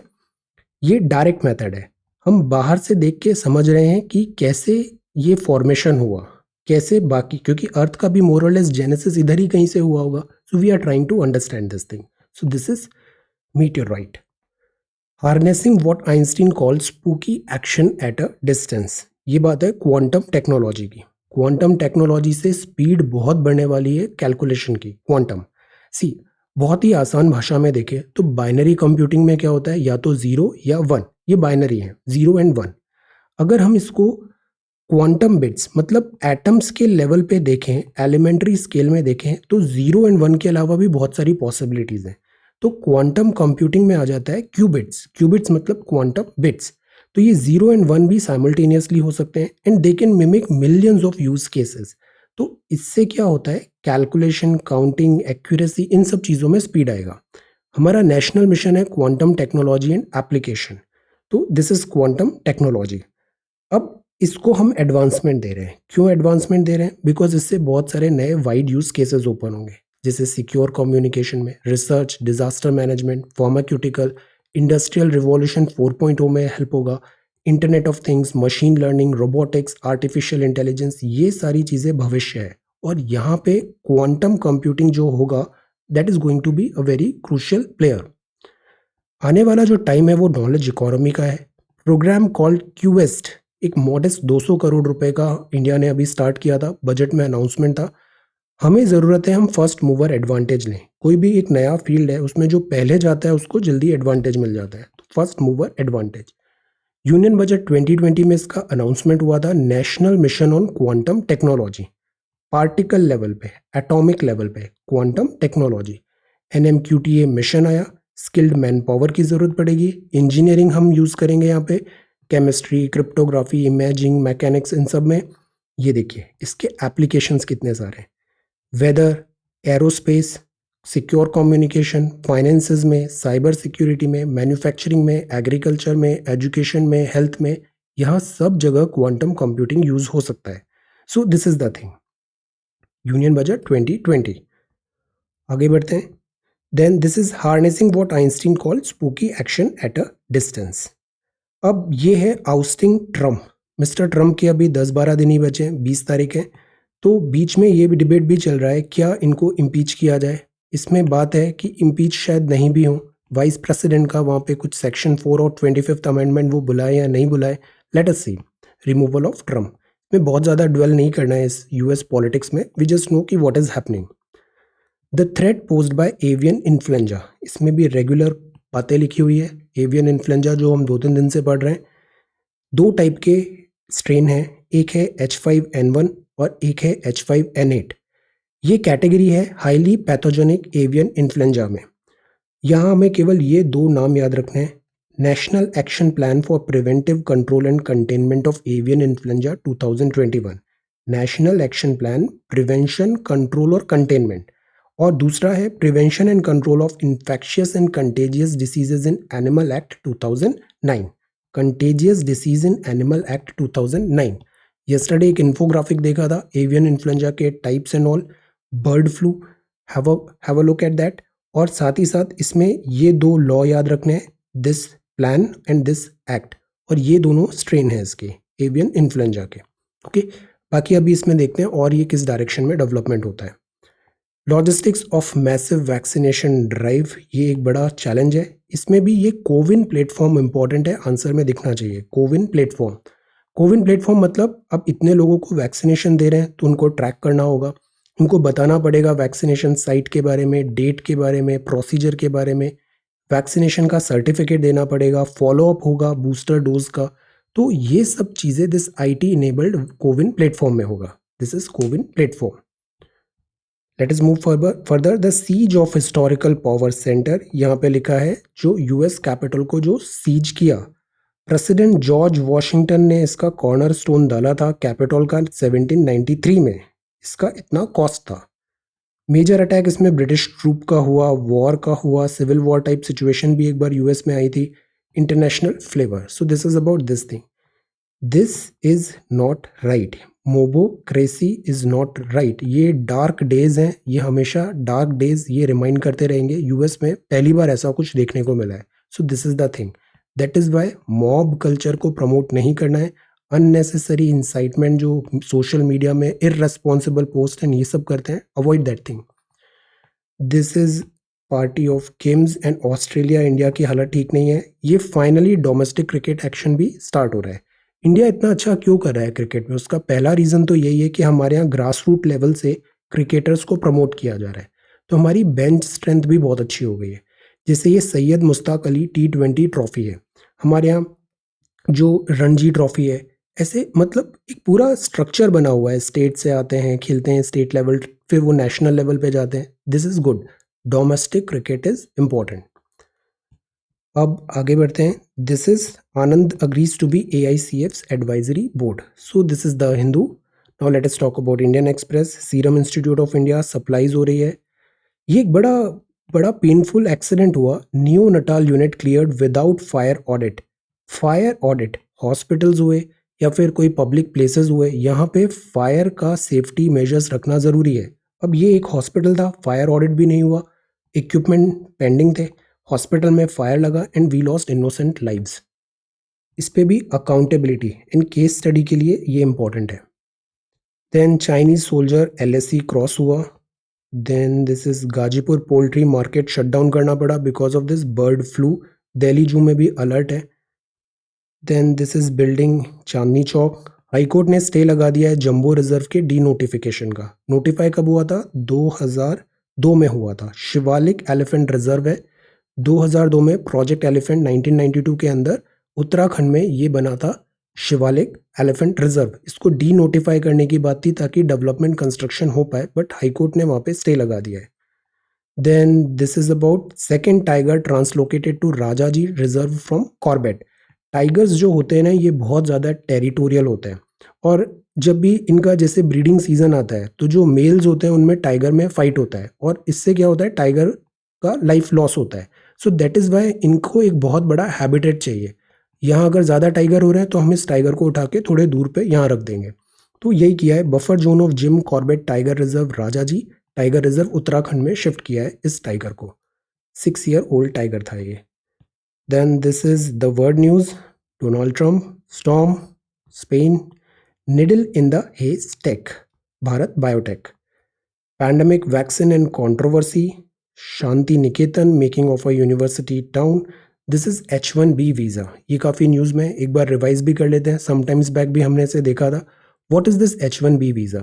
ये डायरेक्ट मेथड है। हम बाहर से देख के समझ रहे हैं कि कैसे ये फॉर्मेशन हुआ, कैसे बाकी, क्योंकि अर्थ का भी मोर और लेस जेनेसिस इधर ही कहीं से हुआ होगा। So we are trying to understand this thing. So this is meteorite. Harnessing what Einstein called spooky action at a distance. ये बात है क्वांटम टेक्नोलॉजी की। क्वांटम टेक्नोलॉजी से स्पीड बहुत बढ़ने वाली है कैलकुलेशन की। क्वांटम सी, बहुत ही आसान भाषा में देखें तो बाइनरी कंप्यूटिंग में क्या होता है, या तो 0 या 1, ये बाइनरी है, 0 एंड 1। अगर हम इसको क्वांटम बिट्स मतलब एटम्स के लेवल पे देखें, एलिमेंट्री स्केल में देखें, तो 0 एंड 1 के अलावा भी बहुत सारी पॉसिबिलिटीज हैं। तो क्वांटम कंप्यूटिंग में आ जाता है क्यूबिट्स। क्यूबिट्स मतलब क्वांटम बिट्स। तो ये 0 एंड 1 भी साइमल्टेनियसली हो सकते हैं and they can mimic millions of use cases. तो इससे क्या होता है, कैलकुलेशन, काउंटिंग, एक्यूरेसी, इन सब चीज़ों में स्पीड आएगा। हमारा नेशनल मिशन है क्वांटम टेक्नोलॉजी एंड एप्लीकेशन। तो दिस इज क्वांटम टेक्नोलॉजी। अब इसको हम एडवांसमेंट दे रहे हैं। क्यों एडवांसमेंट दे रहे हैं, बिकॉज इससे बहुत सारे नए वाइड यूज केसेस ओपन होंगे, जैसे सिक्योर कम्युनिकेशन में, research, disaster management, pharmaceutical, industrial revolution 4.0 में हेल्प होगा, internet of things, machine learning, robotics, artificial intelligence, ये सारी चीज़ें भविष्य है। और यहाँ पे क्वांटम कंप्यूटिंग जो होगा, that is going to be a very crucial player. आने वाला जो टाइम है वो नॉलेज इकोनॉमी का है। प्रोग्राम कॉल्ड क्यूएस्ट, एक मॉडेस्ट 200 करोड़ रुपए का इंडिया ने अभी स्टार्ट किया था, बजट में अनाउंसमेंट था। हमें ज़रूरत है हम फर्स्ट मूवर एडवांटेज लें। कोई भी एक नया फील्ड है, उसमें जो पहले जाता है उसको जल्दी एडवांटेज मिल जाता है, तो first mover advantage. Union budget 2020 में इसका अनाउंसमेंट हुआ था, national mission on quantum technology. Particle level पे, एटॉमिक लेवल पे क्वांटम टेक्नोलॉजी। NMQTA मिशन आया। स्किल्ड मैन पावर की ज़रूरत पड़ेगी, इंजीनियरिंग हम यूज़ करेंगे यहाँ पे, केमिस्ट्री, क्रिप्टोग्राफी, इमेजिंग, मैकेनिक्स, इन सब में। ये देखिए इसके एप्लीकेशंस कितने सारे हैं, weather, aerospace, secure communication, finances में, साइबर सिक्योरिटी में, मैन्युफैक्चरिंग में, एग्रीकल्चर में, एजुकेशन में, हेल्थ में, यहाँ सब जगह क्वांटम कंप्यूटिंग यूज़ हो सकता है। So this is the thing, union budget 2020। आगे बढ़ते हैं। Then this is harnessing what Einstein called spooky action at a distance. अब ये है आउस्टिंग ट्रम्प। मिस्टर ट्रम्प के अभी 10-12 दिन ही बचे हैं, 20 तारीख है। तो बीच में ये भी डिबेट भी चल रहा है क्या इनको इम्पीच किया जाए। इसमें बात है कि इम्पीच शायद नहीं भी हो, वाइस प्रेसिडेंट का वहाँ पे कुछ सेक्शन 4 और 25th अमेंडमेंट वो बुलाए या नहीं बुलाए, let us see. Removal of Trump में बहुत ज़्यादा ड्वेल नहीं करना है इस यूएस पॉलिटिक्स में, वी जस्ट नो कि what is happening. The threat posed by avian influenza, इसमें भी रेगुलर बातें लिखी हुई है। एवियन इन्फ्लुएंजा जो हम 2-3 दिन से पढ़ रहे हैं, दो टाइप के स्ट्रेन हैं, एक है H5N1 और एक है H5N8। ये कैटेगरी है हाईली पैथोजेनिक एवियन इन्फ्लुएंजा में। यहाँ हमें केवल ये दो नाम याद रखने हैं, national action plan for preventive control and containment of avian influenza 2021, national action plan prevention, control और कंटेनमेंट। और दूसरा है prevention and control of infectious and contagious diseases in animal act 2009, contagious disease in animal act 2009। Yesterday एक infographic देखा था avian influenza के types and all, bird flu, have a look at that. और साथ ही साथ इसमें ये 2 लॉ याद रखने हैं, this plan and this act, और ये दोनों स्ट्रेन है इसके एवियन इन्फ्लुएंजा के। ओके, बाकी अभी इसमें देखते हैं और ये किस डायरेक्शन में डेवलपमेंट होता है। Logistics of massive vaccination drive, ये एक बड़ा चैलेंज है। इसमें भी ये कोविन प्लेटफॉर्म इंपॉर्टेंट है, आंसर में दिखना चाहिए कोविन प्लेटफॉर्म। कोविन प्लेटफॉर्म मतलब अब इतने लोगों को वैक्सीनेशन दे रहे हैं तो उनको ट्रैक करना होगा, उनको बताना पड़ेगा वैक्सीनेशन साइट के बारे में, डेट के बारे में, प्रोसीजर के बारे में, वैक्सीनेशन का सर्टिफिकेट देना पड़ेगा, फॉलोअप होगा बूस्टर डोज का। तो ये सब चीज़ें this IT enabled CoWIN platform में होगा। This is CoWIN platform. Let us move further. The siege of historical power centre, यहाँ पे लिखा है जो यूएस कैपिटल को जो सीज किया, प्रेसिडेंट जॉर्ज वॉशिंगटन ने इसका कॉर्नर स्टोन डाला था कैपिटल का 1793 में। इसका इतना कॉस्ट था। मेजर अटैक इसमें ब्रिटिश ट्रूप का हुआ, वॉर का हुआ, सिविल वॉर टाइप सिचुएशन भी एक बार यूएस में आई थी, international flavour. So this is about this thing. This is not right, mobocracy is not right. ये डार्क डेज हैं, ये हमेशा डार्क डेज ये रिमाइंड करते रहेंगे। यूएस में पहली बार ऐसा कुछ देखने को मिला है। So this is the thing, that is why mob culture को प्रमोट नहीं करना है। अननेसेसरी इंसाइटमेंट जो सोशल मीडिया में इररेस्पॉन्सिबल पोस्ट एंड ये सब करते हैं, avoid that thing. This is party of Kims and Australia, India की हालत ठीक नहीं है। ये फाइनली डोमेस्टिक क्रिकेट एक्शन भी स्टार्ट हो रहा है। इंडिया इतना अच्छा क्यों कर रहा है क्रिकेट में? उसका पहला रीज़न तो यही है कि हमारे यहाँ ग्रास रूट लेवल से क्रिकेटर्स को प्रमोट किया जा रहा है, तो हमारी बेंच स्ट्रेंथ भी बहुत अच्छी हो गई है। जैसे ये सैयद मुश्ताक अली T20 ट्रॉफी है, हमारे यहाँ जो रणजी ट्रॉफी है, ऐसे मतलब एक पूरा स्ट्रक्चर बना हुआ है। स्टेट से आते हैं, खेलते हैं स्टेट लेवल, फिर वो नेशनल लेवल पे जाते हैं। This is good, domestic cricket is important. अब आगे बढ़ते हैं। This is Anand agrees to be AICF's advisory board. So this is the Hindu. Now let us talk about Indian Express. Serum Institute of India supplies हो रही है। ये एक बड़ा बड़ा पेनफुल एक्सीडेंट हुआ। Neonatal unit cleared without fire audit. Fire audit hospitals हुए या फिर कोई पब्लिक प्लेसेस हुए, यहाँ पे फायर का सेफ्टी मेजर्स रखना ज़रूरी है। अब ये एक हॉस्पिटल था, फायर ऑडिट भी नहीं हुआ, इक्विपमेंट पेंडिंग थे, हॉस्पिटल में फायर लगा and we lost innocent lives. इस पे भी अकाउंटेबिलिटी इन केस स्टडी के लिए ये इंपॉर्टेंट है। Then Chinese soldier LAC cross हुआ। Then this is Ghazipur poultry market shut down करना पड़ा because of this bird flu. Delhi zoo में भी अलर्ट है। Then this is building Chandni Chowk. High court ने स्टे लगा दिया है जंबो रिजर्व के डी नोटिफिकेशन का। नोटिफाई कब हुआ था? 2002 में हुआ था। शिवालिक एलिफेंट रिजर्व है। 2002 में प्रोजेक्ट एलिफेंट 1992 के अंदर उत्तराखंड में ये बना था शिवालिक एलिफेंट रिजर्व। इसको डी नोटिफाई करने की बात थी ताकि डेवलपमेंट कंस्ट्रक्शन हो पाए, बट हाईकोर्ट ने वहाँ पे स्टे लगा दिया है। Then this is about second tiger translocated to Rajaji reserve from Corbett. Tigers जो होते हैं ना, ये बहुत ज़्यादा टेरिटोरियल होते हैं, और जब भी इनका जैसे ब्रीडिंग सीजन आता है तो जो मेल्स होते हैं उनमें टाइगर में फाइट होता है, और इससे क्या होता है, टाइगर का लाइफ लॉस होता है। सो दैट इज़ वाई इनको एक बहुत बड़ा हैबिटेट चाहिए। यहाँ अगर ज़्यादा टाइगर हो रहे हैं तो हम इस टाइगर को उठा के थोड़े दूर पे यहाँ रख देंगे। तो यही किया है। Buffer zone of Jim Corbett tiger reserve Rajaji tiger reserve Uttarakhand में शिफ्ट किया है इस टाइगर को। 6 ईयर ओल्ड टाइगर था ये। Then this is the world news. Donald Trump storm Spain needle in the haystack Bharat Biotech. Pandemic vaccine and controversy Santiniketan making of a university town. This is H1B visa. ये काफ़ी news में एक बार revise भी कर लेते हैं, समटाइम्स बैक भी हमने इसे देखा था। What is this H1B visa?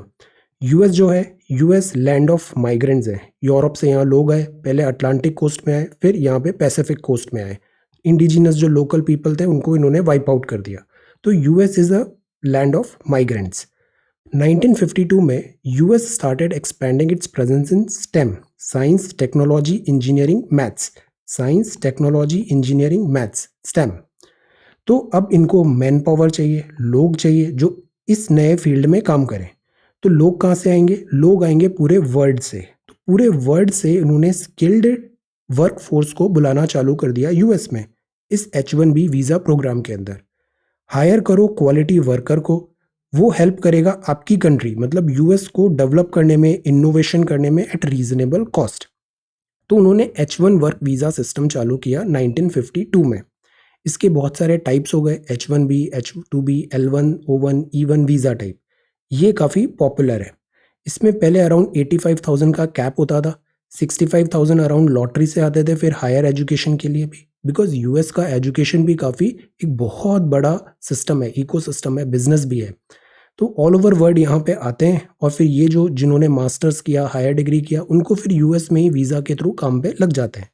US जो है, यूएस लैंड ऑफ माइग्रेंट्स है। यूरोप से यहाँ लोग आए, पहले अटलांटिक कोस्ट में आए, फिर यहाँ पे पैसिफिक कोस्ट में आए। इंडिजिनस जो लोकल पीपल थे उनको इन्होंने वाइप आउट कर दिया। तो US is a land of migrants. 1952 में US started expanding it's presence in stem, science technology engineering maths. Science technology engineering maths, stem. तो अब इनको मैन पावर चाहिए, लोग चाहिए जो इस नए फील्ड में काम करें। तो लोग कहाँ से आएंगे? लोग आएंगे पूरे वर्ल्ड से। तो पूरे वर्ल्ड से उन्होंने स्किल्ड वर्क फोर्स को बुलाना चालू कर दिया यूएस में इस H1B वीज़ा प्रोग्राम के अंदर। हायर करो क्वालिटी वर्कर को, वो हेल्प करेगा आपकी कंट्री मतलब यूएस को डेवलप करने में, इनोवेशन करने में एट रीजनेबल कॉस्ट। तो उन्होंने H1 वर्क वीज़ा सिस्टम चालू किया 1952 में। इसके बहुत सारे टाइप्स हो गए, H1B, H2B, L1, O1, E1 visa type. ये काफ़ी पॉपुलर है। इसमें पहले अराउंड 85,000 का कैप होता था, 65,000 अराउंड लॉटरी से आते थे, फिर हायर एजुकेशन के लिए भी, बिकॉज यूएस का एजुकेशन भी काफ़ी एक बहुत बड़ा सिस्टम है, इकोसिस्टम है, बिजनेस भी है। तो ऑल ओवर वर्ल्ड यहाँ पे आते हैं और फिर ये जो जिन्होंने मास्टर्स किया, हायर डिग्री किया, उनको फिर यूएस में ही वीज़ा के थ्रू काम पे लग जाते हैं।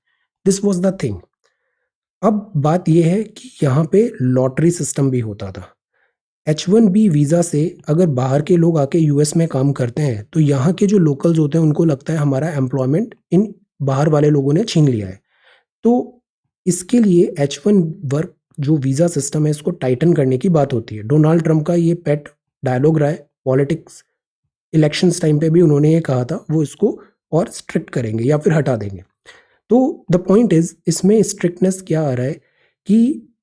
This was the thing. अब बात यह है कि यहाँ पे लॉटरी सिस्टम भी होता था। H1B वीज़ा से अगर बाहर के लोग आके यूएस में काम करते हैं तो यहाँ के जो लोकल्स होते हैं उनको लगता है हमारा एम्प्लॉयमेंट इन बाहर वाले लोगों ने छीन लिया है। तो इसके लिए H1 वर्क जो वीज़ा सिस्टम है इसको टाइटन करने की बात होती है। डोनाल्ड ट्रंप का ये पेट डायलॉग रहा है पॉलिटिक्स, इलेक्शंस टाइम पे भी उन्होंने ये कहा था वो इसको और स्ट्रिक्ट करेंगे या फिर हटा देंगे। तो द पॉइंट इज इसमें स्ट्रिक्टनेस क्या आ रहा है कि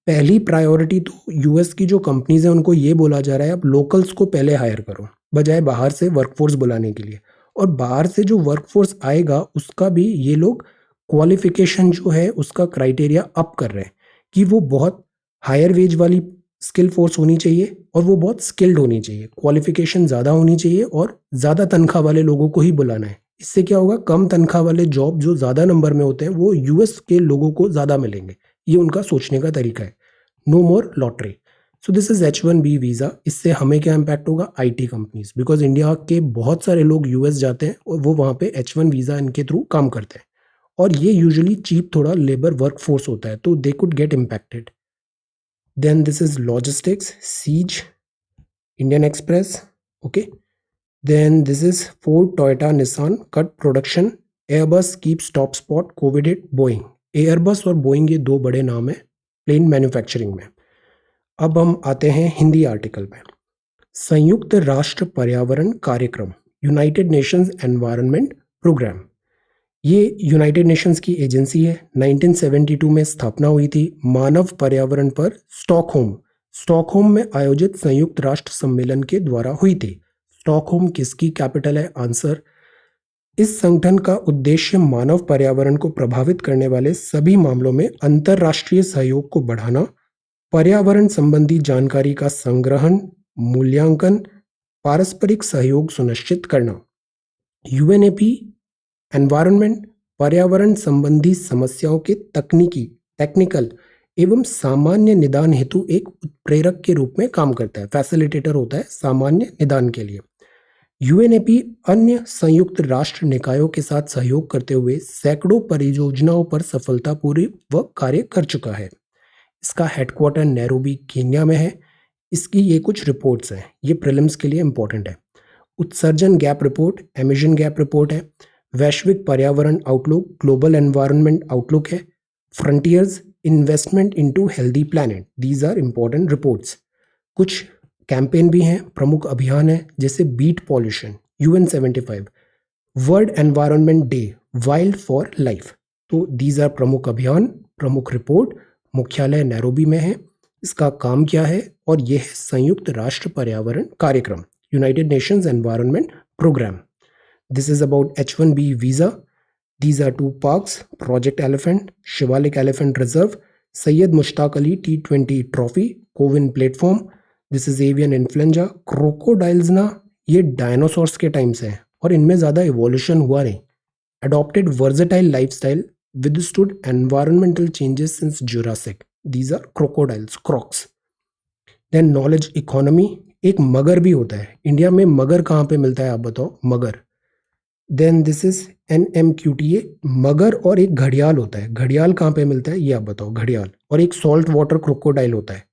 पहली प्रायोरिटी तो यूएस की जो कंपनीज हैं उनको ये बोला जा रहा है अब लोकल्स को पहले हायर करो बजाय बाहर से वर्कफोर्स बुलाने के लिए। और बाहर से जो वर्कफोर्स आएगा उसका भी ये लोग क्वालिफिकेशन जो है उसका क्राइटेरिया अप कर रहे हैं कि वो बहुत हायर वेज वाली स्किल फोर्स होनी चाहिए और वो बहुत स्किल्ड होनी चाहिए, क्वालिफिकेशन ज़्यादा होनी चाहिए और ज़्यादा तनख्वाह वाले लोगों को ही बुलाना है। इससे क्या होगा, कम तनख्वाह वाले जॉब जो ज़्यादा नंबर में होते हैं वो यूएस के लोगों को ज़्यादा मिलेंगे। ये उनका सोचने का तरीका है। No more lottery. So this is H1B visa. इससे हमें क्या इम्पैक्ट होगा, आईटी कंपनीज, बिकॉज इंडिया के बहुत सारे लोग यूएस जाते हैं और वो वहाँ पे H1 वीज़ा इनके थ्रू काम करते हैं और ये यूजुअली चीप थोड़ा लेबर वर्क फोर्स होता है तो they could get impacted. Then this is logistics, seas, Indian Express, okay. Then this is Ford, Toyota, Nissan cut production. Airbus keeps top spot. COVID hit Boeing. Airbus और Boeing ये दो बड़े नाम हैं प्लेन मैन्युफैक्चरिंग में। अब हम आते हैं हिंदी आर्टिकल में। संयुक्त राष्ट्र पर्यावरण कार्यक्रम, यूनाइटेड नेशंस एनवायरनमेंट प्रोग्राम, ये यूनाइटेड नेशंस की एजेंसी है। 1972 में स्थापना हुई थी। मानव पर्यावरण पर स्टॉकहोम में आयोजित संयुक्त राष्ट्र सम्मेलन के द्वारा हुई थी। स्टॉकहोम किसकी कैपिटल है? आंसर, इस संगठन का उद्देश्य मानव पर्यावरण को प्रभावित करने वाले सभी मामलों में अंतरराष्ट्रीय सहयोग को बढ़ाना, पर्यावरण संबंधी जानकारी का संग्रहण, मूल्यांकन, पारस्परिक सहयोग सुनिश्चित करना। यूएनएपी एनवायरनमेंट पर्यावरण संबंधी समस्याओं के टेक्निकल एवं सामान्य निदान हेतु एक उत्प्रेरक के रूप में काम करता है, फैसिलिटेटर होता है सामान्य निदान के लिए। यूएनएपी अन्य संयुक्त राष्ट्र निकायों के साथ सहयोग करते हुए सैकड़ों परियोजनाओं पर सफलतापूर्वक कार्य कर चुका है। इसका हेडक्वार्टर नैरोबी, केन्या में है। इसकी ये कुछ रिपोर्ट्स हैं, ये प्रीलिम्स के लिए इंपॉर्टेंट है। उत्सर्जन gap report, emission gap report है। वैश्विक पर्यावरण आउटलुक, ग्लोबल एनवायरनमेंट आउटलुक है। Frontiers, investment into healthy planet, these are important reports. कुछ कैंपेन भी हैं, प्रमुख अभियान है, जैसे beat pollution, UN 75, world environment day, wild for life. तो दीज आर प्रमुख अभियान, प्रमुख रिपोर्ट। मुख्यालय नैरोबी में है। इसका काम क्या है? और यह है संयुक्त राष्ट्र पर्यावरण कार्यक्रम, United Nations environment programme. This is about H1B visa. These are two parks, Project Elephant, Shivalik Elephant Reserve, Syed Mushtaq Ali T20 Trophy, Covin Platform. This is avian influenza. Crocodiles ना ये डायनासोर्स के time से हैं और इनमें ज़्यादा evolution हुआ नहीं। Adopted versatile lifestyle, withstood environmental changes since Jurassic. These are crocodiles, crocs. Then knowledge economy, एक मगर भी होता है। इंडिया में मगर कहाँ पे मिलता है आप बताओ? मगर। देन दिस इज NMQTA, मगर और एक घड़ियाल होता है। घड़ियाल कहाँ पे मिलता है ये आप बताओ? घड़ियाल। और एक सॉल्ट वाटर क्रोकोडाइल होता है।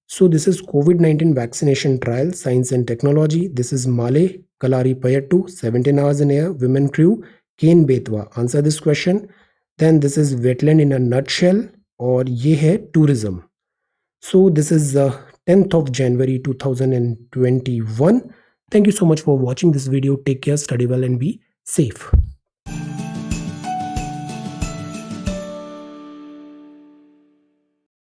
So this is COVID-19 vaccination trial, science and technology. This is Male Kalaripayattu, 17 hours in air, women crew, Ken Betwa. Answer this question. Then this is wetland in a nutshell और ये है tourism. So this is 10th of January 2021. Thank you so much for watching this video. Take care, study well and be safe.